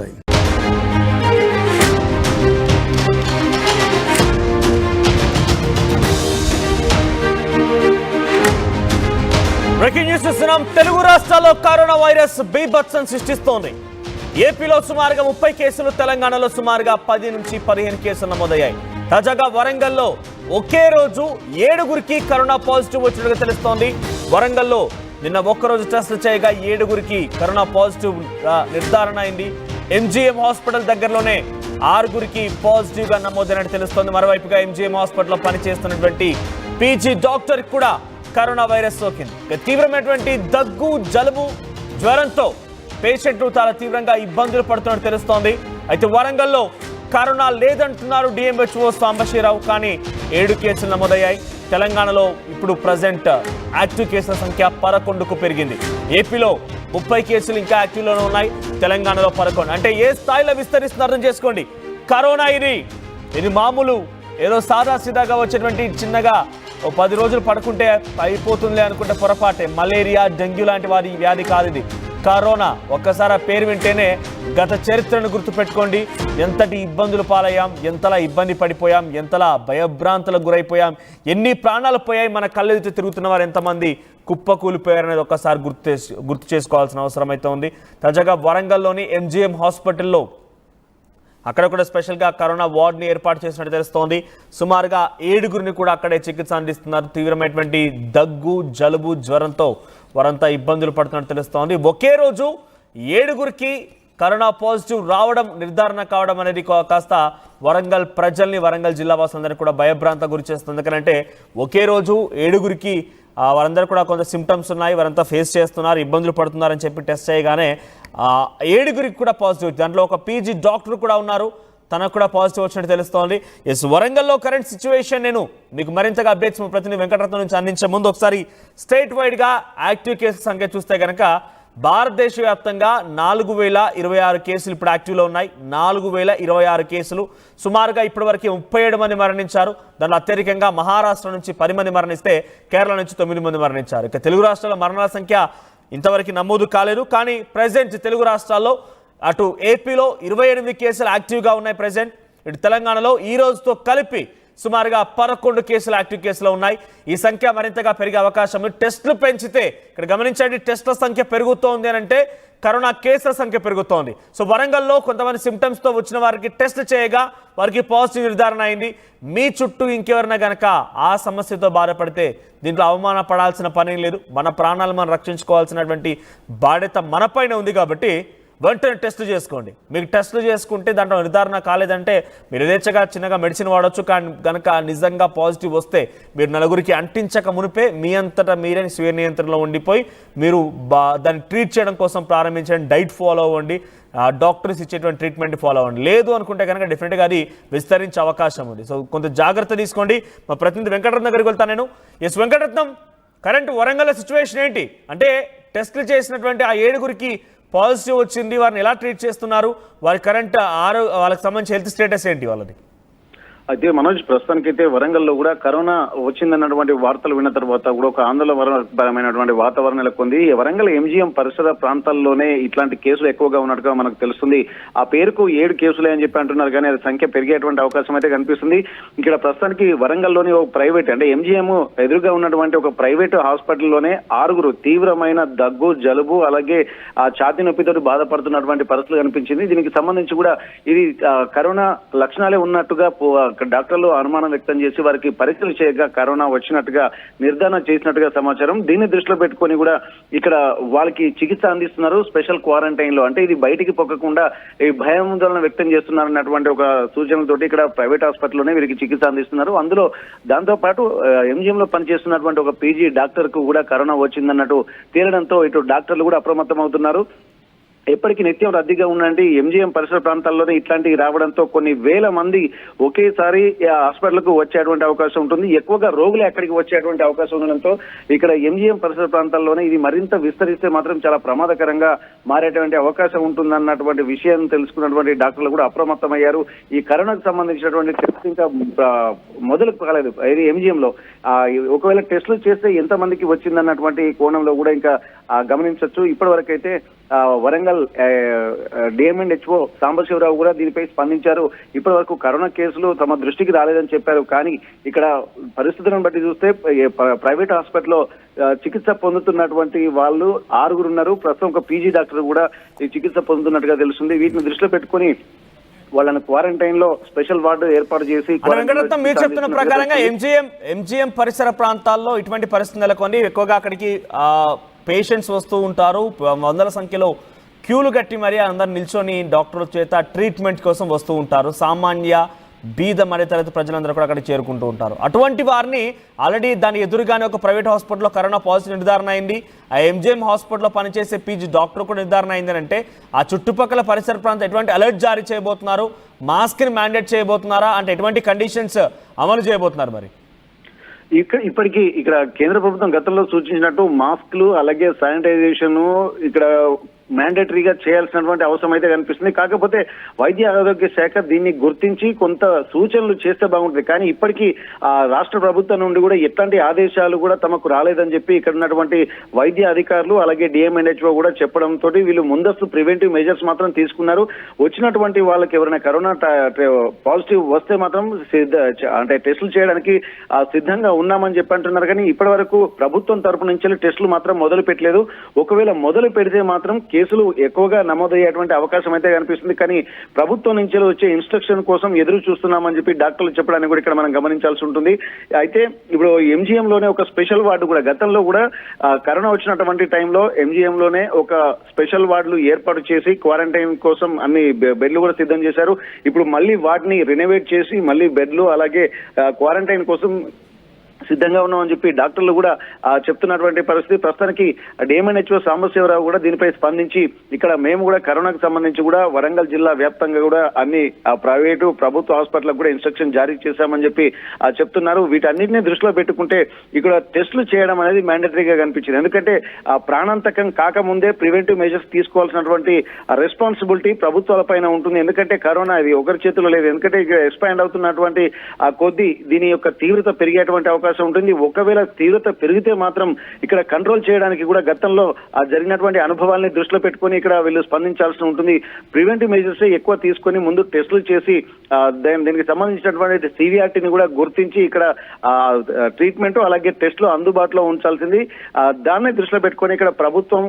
ఉంటాయి. Breaking news చూస్తున్నాం. తెలుగు రాష్ట్రాల్లో కరోనా వైరస్ బీభత్సం సృష్టిస్తోంది. ఏపీలో సుమారుగా 30 కేసులు, తెలంగాణలో సుమారుగా 10 నుంచి 15 కేసులు నమోదయ్యాయి. తాజాగా వరంగల్లో ఒకే రోజు 7గురికి కరోనా పాజిటివ్ వచ్చినట్టుగా తెలుస్తోంది. వరంగల్లో నిన్న ఒక్కరోజు టెస్ట్ చేయగా 7గురికి కరోనా పాజిటివ్ నిర్ధారణ అయింది. ఎంజీఎం హాస్పిటల్ దగ్గరలోనే 6గురికి పాజిటివ్ గా నమోదైనట్టు తెలుస్తోంది. మరోవైపుగా ఎంజీఎం హాస్పిటల్లో పనిచేస్తున్నటువంటి పీజీ డాక్టర్ కూడా కరోనా వైరస్ సోకింది. తీవ్రమైనటువంటి దగ్గు, జలుబు, జ్వరంతో పేషెంట్లు చాలా తీవ్రంగా ఇబ్బందులు పడుతున్నట్టు తెలుస్తోంది. అయితే వరంగల్లో కరోనా లేదంటున్నారు డిఎంహెచ్ఓ సాంబశివరావు, కానీ 7 కేసులు నమోదయ్యాయి. తెలంగాణలో ఇప్పుడు ప్రజెంట్ యాక్టివ్ కేసుల సంఖ్య 11కు పెరిగింది. ఏపీలో 30 కేసులు ఇంకా యాక్టివ్లోనే ఉన్నాయి, తెలంగాణలో 11. అంటే ఏ స్థాయిలో విస్తరిస్తున్న అర్థం చేసుకోండి. కరోనా ఇది మామూలు ఏదో సాదాసీదాగా వచ్చేటువంటి చిన్నగా 10 రోజులు పడుకుంటే అయిపోతుంది అనుకుంటే పొరపాటే. మలేరియా, డెంగ్యూ లాంటి వ్యాధి కాదు ఇది. కరోనా ఒక్కసారి ఆ పేరు వింటేనే గత చరిత్రను గుర్తుపెట్టుకోండి. ఎంతటి ఇబ్బందులు పాలయ్యాం, ఎంతలా ఇబ్బంది పడిపోయాం, ఎంతలా భయభ్రాంతులకు గురైపోయాం, ఎన్ని ప్రాణాలు పోయాయి, మన కళ్ళెదుట తిరుగుతున్న వారు ఎంతమంది కుప్పకూలిపోయారనేది ఒక్కసారి గుర్తు చేసుకోవాల్సిన అవసరం అయితే ఉంది. తాజాగా వరంగల్లోని ఎంజీఎం హాస్పిటల్లో అక్కడ కూడా స్పెషల్గా కరోనా వార్డుని ఏర్పాటు చేసినట్టు తెలుస్తోంది. సుమారుగా 7గురిని కూడా అక్కడే చికిత్స అందిస్తున్నారు. తీవ్రమైనటువంటి దగ్గు, జలుబు, జ్వరంతో వారంతా ఇబ్బందులు పడుతున్నట్టు తెలుస్తోంది. ఒకే రోజు 7గురికి కరోనా పాజిటివ్ రావడం, నిర్ధారణ కావడం అనేది కాస్త వరంగల్ ప్రజల్ని, వరంగల్ జిల్లా వాసులందరినీ కూడా భయభ్రాంత గురి చేస్తుంది. ఎందుకంటే ఒకే రోజు 7గురికి వారందరూ కూడా కొంత సిమ్టమ్స్ ఉన్నాయి, వారంతా ఫేస్ చేస్తున్నారు, ఇబ్బందులు పడుతున్నారని చెప్పి టెస్ట్ చేయగానే 7గురికి కూడా పాజిటివ్. దాంట్లో ఒక పీజీ డాక్టర్ కూడా ఉన్నారు, తనకు కూడా పాజిటివ్ వచ్చినట్టు తెలుస్తోంది. ఎస్, వరంగల్లో కరెంట్ సిచ్యువేషన్ నేను మీకు మరింతగా అప్డేట్స్ ప్రతినిధి వెంకటరత్నం నుంచి అందించే ముందు ఒకసారి స్టేట్ వైడ్గా యాక్టివ్ కేసుల సంఖ్య చూస్తే కనుక భారతదేశ వ్యాప్తంగా 4026 కేసులు ఇప్పుడు యాక్టివ్లో ఉన్నాయి. 4026 కేసులు. సుమారుగా ఇప్పటివరకు 37 మంది మరణించారు. దానిలో అత్యధికంగా మహారాష్ట్ర నుంచి 10 మంది మరణిస్తే కేరళ నుంచి 9 మంది మరణించారు. ఇక తెలుగు రాష్ట్రాల మరణాల సంఖ్య ఇంతవరకు నమోదు కాలేదు. కానీ ప్రజెంట్ తెలుగు రాష్ట్రాల్లో అటు ఏపీలో 28 కేసులు యాక్టివ్గా ఉన్నాయి ప్రజెంట్. ఇటు తెలంగాణలో ఈ రోజుతో కలిపి సుమారుగా 11 కేసులు యాక్టివ్ కేసులు ఉన్నాయి. ఈ సంఖ్య మరింతగా పెరిగే అవకాశం ఉంది. టెస్టులు పెంచితే ఇక్కడ గమనించండి, టెస్టుల సంఖ్య పెరుగుతోంది అని అంటే కరోనా కేసుల సంఖ్య పెరుగుతోంది. సో వరంగల్లో కొంతమంది సిమ్టమ్స్తో వచ్చిన వారికి టెస్ట్ చేయగా వారికి పాజిటివ్ నిర్ధారణ అయింది. మీ చుట్టూ ఇంకెవరైనా గనక ఆ సమస్యతో బాధపడితే దీంట్లో అవమానపడాల్సిన పని లేదు. మన ప్రాణాలు మనం రక్షించుకోవాల్సినటువంటి బాధ్యత మనపైన ఉంది. కాబట్టి వెంటనే టెస్ట్ చేసుకోండి. మీకు టెస్టులు చేసుకుంటే దాంట్లో నిర్ధారణ కాలేదంటే మీరు యథేచ్ఛగా చిన్నగా మెడిసిన్ వాడవచ్చు. కానీ కనుక నిజంగా పాజిటివ్ వస్తే మీరు నలుగురికి అంటించక మునిపే మీ అంతటా మీరే స్వీయ నియంత్రణలో ఉండిపోయి మీరు దాన్ని ట్రీట్ చేయడం కోసం ప్రారంభించండి. డైట్ ఫాలో అవ్వండి, డాక్టర్స్ ఇచ్చేటువంటి ట్రీట్మెంట్ ఫాలో అవ్వండి. లేదు అనుకుంటే కనుక డెఫినెట్గా అది విస్తరించే అవకాశం ఉంది. సో కొంత జాగ్రత్త తీసుకోండి. మా ప్రతినిధి వెంకటరత్నం దగ్గరికి వెళ్తాను నేను. Yes Venkataratnam, current Warangal situation ఏంటి? అంటే టెస్టులు చేసినటువంటి ఆ 7గురికి పాజిటివ్ వచ్చింది, వారిని ఎలా ట్రీట్ చేస్తున్నారు, వారి కరెంట్ వాళ్ళకి సంబంధించి హెల్త్ స్టేటస్ ఏంటి వాళ్ళది? అయితే మనోజ్, ప్రస్తుతానికైతే వరంగల్లో కూడా కరోనా వచ్చిందన్నటువంటి వార్తలు విన్న తర్వాత కూడా ఒక ఆందోళనపరమైనటువంటి వాతావరణం నెలకొంది. వరంగల్ ఎంజీఎం పరిసర ప్రాంతాల్లోనే ఇట్లాంటి కేసులు ఎక్కువగా ఉన్నట్టుగా మనకు తెలుస్తుంది. ఆ పేరుకు 7 కేసులే అని చెప్పి అంటున్నారు, కానీ అది సంఖ్య పెరిగేటువంటి అవకాశం అయితే కనిపిస్తుంది. ఇక్కడ ప్రస్తుతానికి వరంగల్లోని ఒక ప్రైవేట్, అంటే ఎంజీఎం ఎదురుగా ఉన్నటువంటి ఒక ప్రైవేట్ హాస్పిటల్లోనే 6గురు తీవ్రమైన దగ్గు, జలుబు, అలాగే ఆ ఛాతీ నొప్పితో బాధపడుతున్నటువంటి పరిస్థితులు కనిపించింది. దీనికి సంబంధించి కూడా ఇది కరోనా లక్షణాలే ఉన్నట్టుగా డాక్టర్లు అనుమానం వ్యక్తం చేసి వారికి పరీక్షలు చేయగా కరోనా వచ్చినట్టుగా నిర్ధారణ చేసినట్టుగా సమాచారం. దీన్ని దృష్టిలో పెట్టుకొని కూడా ఇక్కడ వాళ్ళకి చికిత్స అందిస్తున్నారు స్పెషల్ క్వారంటైన్ లో. అంటే ఇది బయటికి పొక్కకుండా ఈ భయాందోళన వ్యక్తం చేస్తున్నారన్నటువంటి ఒక సూచనలతోటి ఇక్కడ ప్రైవేట్ హాస్పిటల్లోనే వీరికి చికిత్స అందిస్తున్నారు. అందులో దాంతో పాటు ఎంజీఎం లో పనిచేస్తున్నటువంటి ఒక పీజీ డాక్టర్ కు కూడా కరోనా వచ్చిందన్నట్టు తేలడంతో ఇటు డాక్టర్లు కూడా అప్రమత్తం అవుతున్నారు. ఎప్పటికీ నిత్యం రద్దీగా ఉండండి. ఎంజీఎం పరిసర ప్రాంతాల్లోనే ఇట్లాంటివి రావడంతో కొన్ని వేల మంది ఒకేసారి హాస్పిటల్కు వచ్చేటువంటి అవకాశం ఉంటుంది. ఎక్కువగా రోగులు ఎక్కడికి వచ్చేటువంటి అవకాశం ఉండడంతో ఇక్కడ ఎంజీఎం పరిసర ప్రాంతాల్లోనే ఇది మరింత విస్తరిస్తే మాత్రం చాలా ప్రమాదకరంగా మారేటువంటి అవకాశం ఉంటుందన్నటువంటి విషయం తెలుసుకున్నటువంటి డాక్టర్లు కూడా అప్రమత్తమయ్యారు. ఈ కరోనాకు సంబంధించినటువంటి టెస్ట్ ఇంకా మొదలు కాలేదు ఇది ఎంజీఎం లో. ఒకవేళ టెస్టులు చేస్తే ఎంతమందికి వచ్చిందన్నటువంటి కోణంలో కూడా ఇంకా గమనించవచ్చు. ఇప్పటి వరకు అయితే వరంగల్ డిఎంఎండ్హెచ్ఓ సాంబశివరావు కూడా దీనిపై స్పందించారు. ఇప్పటి వరకు కరోనా కేసులు తమ దృష్టికి రాలేదని చెప్పారు. కానీ ఇక్కడ పరిస్థితులను బట్టి చూస్తే ప్రైవేట్ హాస్పిటల్లో చికిత్స పొందుతున్నటువంటి వాళ్ళు 6 ఉన్నారు. ప్రస్తుతం ఒక పీజీ డాక్టర్ కూడా ఈ చికిత్స పొందుతున్నట్టుగా తెలుస్తుంది. వీటిని దృష్టిలో పెట్టుకుని వాళ్ళని క్వారంటైన్ లో స్పెషల్ వార్డు ఏర్పాటు చేసి వెంకటరత్నం మీరు చెప్తున్న ప్రకారంగా ఎంజీఎం పరిసర ప్రాంతాల్లో ఇటువంటి పరిస్థితి నెలకొంది. ఎక్కువగా అక్కడికి పేషెంట్స్ వస్తూ ఉంటారు, వందల సంఖ్యలో క్యూలు కట్టి మరీ అందరు నిల్చొని డాక్టర్ల చేత ట్రీట్మెంట్ కోసం వస్తూ ఉంటారు. సామాన్య బీద మధ్యతరగతి ప్రజలందరూ కూడా అక్కడికి చేరుకుంటూ ఉంటారు. అటువంటి వారిని ఆల్రెడీ దాని ఎదురుగానే ఒక ప్రైవేట్ హాస్పిటల్లో కరోనా పాజిటివ్ నిర్ధారణ అయింది. ఆ ఎంజిఎం హాస్పిటల్లో పనిచేసే పీజీ డాక్టర్ కూడా నిర్ధారణ అయింది అంటే ఆ చుట్టుపక్కల పరిసర ప్రాంతం ఎటువంటి అలర్ట్ జారీ చేయబోతున్నారు, మాస్క్ని మ్యాండేట్ చేయబోతున్నారా, అంటే ఎటువంటి కండిషన్స్ అమలు చేయబోతున్నారు? మరి ఇప్పటికీ ఇక్కడ కేంద్ర ప్రభుత్వం గతంలో సూచించినట్టు మాస్క్లు అలాగే శానిటైజేషన్ ఇక్కడ మ్యాండేటరీగా చేయాల్సినటువంటి అవసరం అయితే కనిపిస్తుంది. కాకపోతే వైద్య ఆరోగ్య శాఖ దీన్ని గుర్తించి కొంత సూచనలు చేస్తే బాగుంటుంది. కానీ ఇప్పటికీ రాష్ట్ర ప్రభుత్వం నుండి కూడా ఎట్లాంటి ఆదేశాలు కూడా తమకు రాలేదని చెప్పి ఇక్కడ ఉన్నటువంటి వైద్య అధికారులు అలాగే డిఎంఎన్హెచ్ఓ కూడా చెప్పడంతో వీళ్ళు ముందస్తు ప్రివెంటివ్ మెజర్స్ మాత్రం తీసుకున్నారు. వచ్చినటువంటి వాళ్ళకి ఎవరైనా కరోనా పాజిటివ్ వస్తే మాత్రం అంటే టెస్టులు చేయడానికి సిద్ధంగా ఉన్నామని చెప్పి అంటున్నారు. కానీ ఇప్పటి వరకు ప్రభుత్వం తరపు నుంచి టెస్టులు మాత్రం మొదలు పెట్టలేదు. ఒకవేళ మొదలు పెడితే మాత్రం కేసులు ఎక్కువగా నమోదయ్యేటువంటి అవకాశం అయితే కనిపిస్తుంది. కానీ ప్రభుత్వం నుంచి వచ్చే ఇన్స్ట్రక్షన్ కోసం ఎదురు చూస్తున్నామని చెప్పి డాక్టర్లు చెప్పడానికి కూడా ఇక్కడ మనం గమనించాల్సి ఉంటుంది. అయితే ఇప్పుడు ఎంజీఎం లోనే ఒక స్పెషల్ వార్డు కూడా గతంలో కూడా కరోనా వచ్చినటువంటి టైంలో ఎంజీఎం లోనే ఒక స్పెషల్ వార్డులు ఏర్పాటు చేసి క్వారంటైన్ కోసం అన్ని బెడ్లు కూడా సిద్ధం చేశారు. ఇప్పుడు మళ్ళీ వాటిని రెనోవేట్ చేసి మళ్ళీ బెడ్లు అలాగే క్వారంటైన్ కోసం సిద్ధంగా ఉన్నామని చెప్పి డాక్టర్లు కూడా చెప్తున్నటువంటి పరిస్థితి. ప్రస్తుతానికి డిఎంఎన్హెచ్ఓ సాంబశివరావు కూడా దీనిపై స్పందించి ఇక్కడ మేము కూడా కరోనాకు సంబంధించి కూడా వరంగల్ జిల్లా వ్యాప్తంగా కూడా అన్ని ప్రైవేటు ప్రభుత్వ హాస్పిటల్కి కూడా ఇన్స్ట్రక్షన్ జారీ చేశామని చెప్పి చెప్తున్నారు. వీటన్నిటిని దృష్టిలో పెట్టుకుంటే ఇక్కడ టెస్టులు చేయడం అనేది మ్యాండేటరీగా కనిపించింది. ఎందుకంటే ప్రాణాంతకం కాకముందే ప్రివెంటివ్ మెజర్స్ తీసుకోవాల్సినటువంటి రెస్పాన్సిబిలిటీ ప్రభుత్వాల పైన ఉంటుంది. ఎందుకంటే కరోనా ఇది ఒకరి చేతిలో లేదు. ఎందుకంటే ఇక్కడ ఎక్స్పాండ్ అవుతున్నటువంటి కొద్దీ దీని యొక్క తీవ్రత పెరిగేటువంటి అవకాశం ఉంటుంది. ఒకవేళ తీవ్రత పెరిగితే మాత్రం ఇక్కడ కంట్రోల్ చేయడానికి కూడా గతంలో జరిగినటువంటి అనుభవాల్ని దృష్టిలో పెట్టుకొని ఇక్కడ వీళ్ళు స్పందించాల్సి ఉంటుంది. ప్రివెంటివ్ మెజర్స్ ఎక్కువ తీసుకొని ముందు టెస్టులు చేసి దీనికి సంబంధించినటువంటి సివిఆర్టీని కూడా గుర్తించి ఇక్కడ ట్రీట్మెంట్ అలాగే టెస్టులు అందుబాటులో ఉంచాల్సింది. దాన్ని దృష్టిలో పెట్టుకొని ఇక్కడ ప్రభుత్వం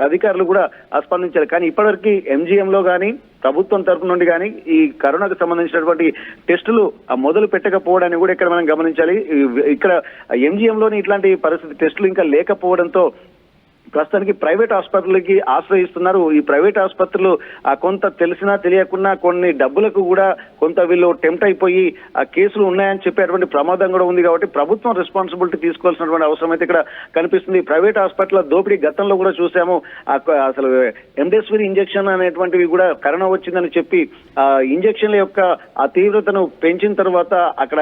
అధికారులు కూడా స్పందించారు. కానీ ఇప్పటివరకు ఎంజీఎం లో కానీ ప్రభుత్వం తరపు నుండి కానీ ఈ కరోనాకు సంబంధించినటువంటి టెస్టులు మొదలు పెట్టకపోవడాన్ని కూడా ఇక్కడ మనం గమనించాలి. ఇక్కడ ఎంజీఎం లోని ఇట్లాంటి పరిస్థితి టెస్టులు ఇంకా లేకపోవడంతో ప్రస్తుతానికి ప్రైవేట్ ఆసుపత్రులకి ఆశ్రయిస్తున్నారు. ఈ ప్రైవేట్ ఆసుపత్రులు కొంత తెలిసినా తెలియకున్నా కొన్ని డబ్బులకు కూడా కొంత వీళ్ళు టెంప్ట్ అయిపోయి కేసులు ఉన్నాయని చెప్పేటువంటి ప్రమాదం కూడా ఉంది. కాబట్టి ప్రభుత్వం రెస్పాన్సిబిలిటీ తీసుకోవాల్సినటువంటి అవసరం అయితే ఇక్కడ కనిపిస్తుంది. ప్రైవేట్ హాస్పిటల్ దోపిడీ గతంలో కూడా చూసాము. అసలు ఎండెసివిర్ ఇంజెక్షన్ అనేటువంటివి కూడా కరోనా వచ్చిందని చెప్పి ఇంజెక్షన్ల యొక్క ఆ తీవ్రతను పెంచిన తర్వాత అక్కడ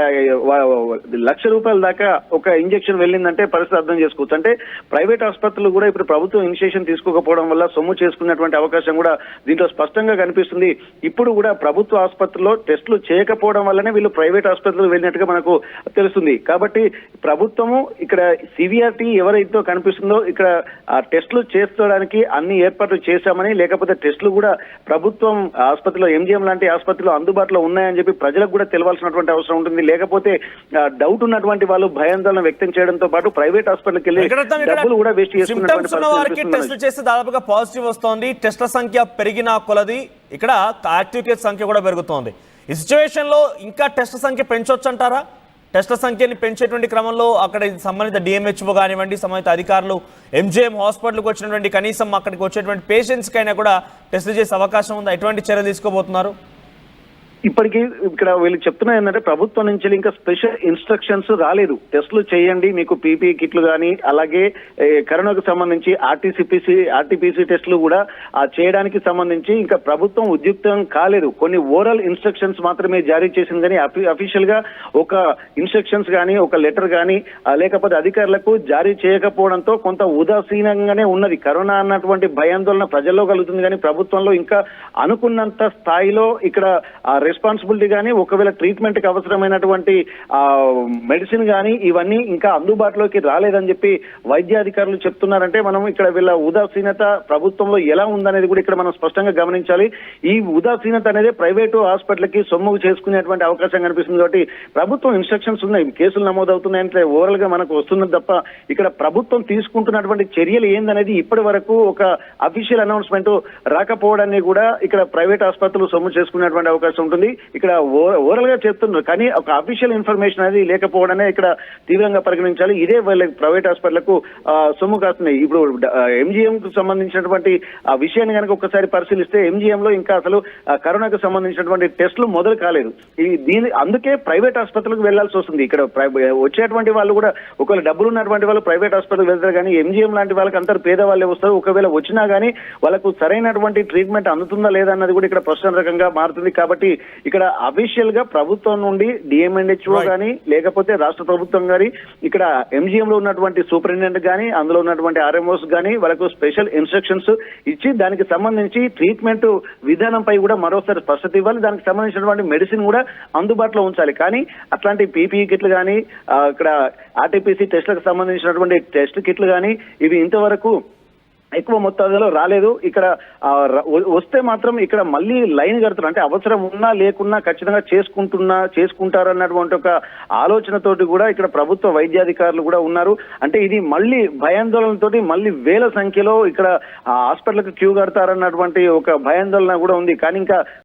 ₹1,00,000 దాకా ఒక ఇంజెక్షన్ వెళ్ళిందంటే పరిస్థితి అర్థం చేసుకోవచ్చు. అంటే ప్రైవేట్ ఆసుపత్రులు కూడా ఇప్పుడు ప్రభుత్వం ఇనిషియేషన్ తీసుకోకపోవడం వల్ల సొమ్ము చేసుకున్నటువంటి అవకాశం కూడా దీంట్లో స్పష్టంగా కనిపిస్తుంది. ఇప్పుడు కూడా ప్రభుత్వ ఆసుపత్రిలో టెస్టులు చేయకపోవడం వల్లనే వీళ్ళు ప్రైవేట్ ఆసుపత్రులు వెళ్ళినట్టుగా మనకు తెలుస్తుంది. కాబట్టి ప్రభుత్వము ఇక్కడ సివిఆర్టీ ఎవరైతే కనిపిస్తుందో ఇక్కడ టెస్టులు చేసుకోవడానికి అన్ని ఏర్పాట్లు చేశామని, లేకపోతే టెస్టులు కూడా ప్రభుత్వం ఆసుపత్రిలో ఎంజీఎం లాంటి ఆసుపత్రిలో అందుబాటులో ఉన్నాయని చెప్పి ప్రజలకు కూడా తెలవాల్సినటువంటి అవసరం ఉంటుంది. లేకపోతే డౌట్ ఉన్నటువంటి వాళ్ళు భయాందోళన వ్యక్తం చేయడంతో పాటు ప్రైవేట్ హాస్పిటల్కి వెళ్ళి డబ్బులు కూడా వేస్ట్ చేసుకున్నటువంటి వారికి టెస్టులు చేస్తే దాదాపుగా పాజిటివ్ వస్తోంది. టెస్ట్ల సంఖ్య పెరిగిన కొలది ఇక్కడ యాక్టివ్ కేసు సంఖ్య కూడా పెరుగుతోంది. ఈ సిచ్యువేషన్ లో ఇంకా టెస్ట్ల సంఖ్య పెంచొచ్చు అంటారా? టెస్ట్ల సంఖ్యని పెంచేటువంటి క్రమంలో అక్కడ సంబంధిత డిఎంహెచ్ఓ కానివ్వండి, సంబంధిత అధికారులు ఎంజీఎం హాస్పిటల్కి వచ్చినటువంటి కనీసం అక్కడికి వచ్చేటువంటి పేషెంట్స్ కైనా కూడా టెస్టులు చేసే అవకాశం ఉందా? ఎటువంటి చర్యలు తీసుకోబోతున్నారు? ఇప్పటికీ ఇక్కడ వీళ్ళు చెప్తున్నారు ఏంటంటే ప్రభుత్వం నుంచి ఇంకా స్పెషల్ ఇన్స్ట్రక్షన్స్ రాలేదు. టెస్టులు చేయండి, మీకు పీపీఈ కిట్లు కానీ అలాగే కరోనాకు సంబంధించి ఆర్టీపీసీ టెస్టులు కూడా చేయడానికి సంబంధించి ఇంకా ప్రభుత్వం ఉద్యుక్తం కాలేదు. కొన్ని ఓరల్ ఇన్స్ట్రక్షన్స్ మాత్రమే జారీ చేసింది. కానీ అఫీషియల్ గా ఒక ఇన్స్ట్రక్షన్స్ కానీ ఒక లెటర్ కానీ లేకపోతే అధికారులకు జారీ చేయకపోవడంతో కొంత ఉదాసీనంగానే ఉన్నది. కరోనా అన్నటువంటి భయాందోళన ప్రజల్లో కలుగుతుంది. కానీ ప్రభుత్వంలో ఇంకా అనుకున్నంత స్థాయిలో ఇక్కడ రెస్పాన్సిబిలిటీ కానీ ఒకవేళ ట్రీట్మెంట్ కి అవసరమైనటువంటి మెడిసిన్ కానీ ఇవన్నీ ఇంకా అందుబాటులోకి రాలేదని చెప్పి వైద్యాధికారులు చెప్తున్నారంటే మనం ఇక్కడ వీళ్ళ ఉదాసీనత ప్రభుత్వంలో ఎలా ఉందనేది కూడా ఇక్కడ మనం స్పష్టంగా గమనించాలి. ఈ ఉదాసీనత అనేది ప్రైవేటు హాస్పిటల్ కి సొమ్ము చేసుకునేటువంటి అవకాశం కనిపిస్తుంది. కాబట్టి ప్రభుత్వం ఇన్స్ట్రక్షన్స్ ఉన్నాయి, కేసులు నమోదవుతున్నాయంటే ఓవరాల్ గా మనకు వస్తున్నది తప్ప ఇక్కడ ప్రభుత్వం తీసుకుంటున్నటువంటి చర్యలు ఏందనేది ఇప్పటి వరకు ఒక అఫీషియల్ అనౌన్స్మెంట్ రాకపోవడాన్ని కూడా ఇక్కడ ప్రైవేట్ ఆసుపత్రులు సొమ్ము చేసుకునేటువంటి అవకాశం ఉంటుంది. ఇక్కడ ఓవరాల్ గా చెప్తున్నారు కానీ ఒక అఫీషియల్ ఇన్ఫర్మేషన్ అనేది లేకపోవడమే ఇక్కడ తీవ్రంగా పరిగణించాలి. ఇదే వాళ్ళ ప్రైవేట్ హాస్పిటల్కు సొమ్ము కాస్తున్నాయి. ఇప్పుడు ఎంజీఎం కు సంబంధించినటువంటి ఆ విషయాన్ని కనుక ఒకసారి పరిశీలిస్తే ఎంజీఎం లో ఇంకా అసలు కరోనాకు సంబంధించినటువంటి టెస్టులు మొదలు కాలేదు. అందుకే ప్రైవేట్ ఆసుపత్రులకు వెళ్లాల్సి వస్తుంది. ఇక్కడ వచ్చేటువంటి వాళ్ళు కూడా ఒకవేళ డబ్బులు ఉన్నటువంటి వాళ్ళు ప్రైవేట్ హాస్పిటల్ వెళ్తారు కానీ ఎంజీఎం లాంటి వాళ్ళకి అందరూ పేదవాళ్ళే వస్తారు. ఒకవేళ వచ్చినా కానీ వాళ్ళకు సరైనటువంటి ట్రీట్మెంట్ అందుతుందా లేదా అన్నది కూడా ఇక్కడ ప్రశ్నార్థకంగా మారుతుంది. కాబట్టి ఇక్కడ అఫీషియల్ గా ప్రభుత్వం నుండి డిఎంఎన్హెచ్ఓ కానీ లేకపోతే రాష్ట్ర ప్రభుత్వం కానీ ఇక్కడ ఎంజీఎం లో ఉన్నటువంటి సూపరింటెండెంట్ కానీ అందులో ఉన్నటువంటి ఆర్ఎంఓస్ కానీ వాళ్ళకు స్పెషల్ ఇన్స్ట్రక్షన్స్ ఇచ్చి దానికి సంబంధించి ట్రీట్మెంట్ విధానంపై కూడా మరోసారి స్పష్టత ఇవ్వాలి. దానికి సంబంధించినటువంటి మెడిసిన్ కూడా అందుబాటులో ఉంచాలి. కానీ అట్లాంటి పీపీఈ కిట్లు కానీ ఇక్కడ ఆర్టీపీసీ టెస్ట్లకు సంబంధించినటువంటి టెస్ట్ కిట్లు కానీ ఇవి ఇంతవరకు ఎక్కువ మొత్తాదులో రాలేదు. ఇక్కడ వస్తే మాత్రం ఇక్కడ మళ్ళీ లైన్ కడుతున్నారు. అంటే అవసరం ఉన్నా లేకున్నా ఖచ్చితంగా చేసుకుంటారన్నటువంటి ఒక ఆలోచనతోటి కూడా ఇక్కడ ప్రభుత్వ వైద్యాధికారులు కూడా ఉన్నారు. అంటే ఇది మళ్ళీ భయాందోళనతోటి మళ్ళీ వేల సంఖ్యలో ఇక్కడ హాస్పిటల్కి క్యూ కడతారన్నటువంటి ఒక భయాందోళన కూడా ఉంది. కానీ ఇంకా